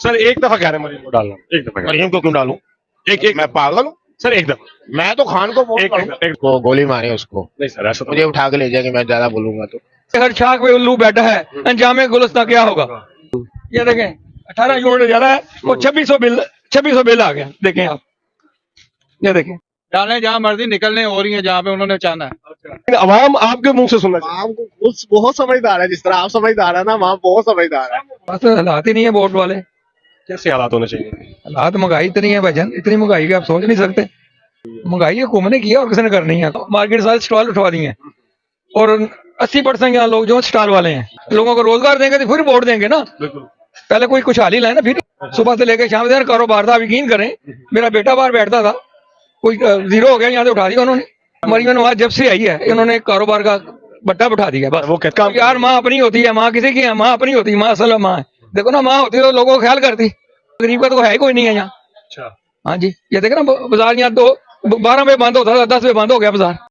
Sir एक दफा कह रहे हैं मरीम को डालना, एक दफा मरीम को क्यों डालूं? एक एक मैं पागल हूँ? सर एक दफा मैं तो खान को वोट एक करूंगा। एक को गोली मारे उसको, नहीं सर ऐसा तो मुझे उठा के ले जाएंगे मैं ज्यादा बोलूंगा तो। हर शाख पे उल्लू बैठा है, अंजाम गुलस्ता क्या होगा। ये देखें 18 यूनिट जा रहा है और 2600 बिल आ गया। देखें आप, ये देखें। डालें जहाँ मर्जी, निकलने हो रही है जहाँ पे उन्होंने चाहना है। लेकिन अवाम आपके मुंह से सुनना चाहिए। आम को खुद बहुत समझदार है, जिस तरह आप समझदार है ना, वहाँ बहुत समझदार है। बस हालात ही नहीं है वोट वाले। कैसे हालात होने चाहिए? हालात महंगाई इतनी है भाईजान, इतनी महंगाई की आप सोच नहीं सकते। महंगाई है घूमने की है और किसी ने करनी है। मार्केट सारे स्टॉल उठवा दिए हैं और 80% यहाँ लोग जो स्टॉल वाले हैं, लोगों को रोजगार देंगे तो फिर वोट देंगे ना। पहले कोई खुशहाली लाए ना, फिर सुबह से लेकर शाम तक कारोबार था। यकीन करें, मेरा बेटा बाहर बैठता था, कोई जीरो हो गया, यहाँ से उठा दिया उन्होंने। मरीम नवाज जब से आई है इन्होंने कारोबार का बट्टा बिठा दिया बस। वो कहता यार माँ अपनी होती है, माँ किसी की है, माँ अपनी होती है, माँ असल माँ है। देखो ना, माँ होती तो लोगों को ख्याल करती। गरीब का तो है ही कोई नहीं है यहाँ। अच्छा हाँ जी, ये देखे ना बाजार यहाँ तो 12 बजे बंद होता था, 10 बजे बंद हो गया बाजार।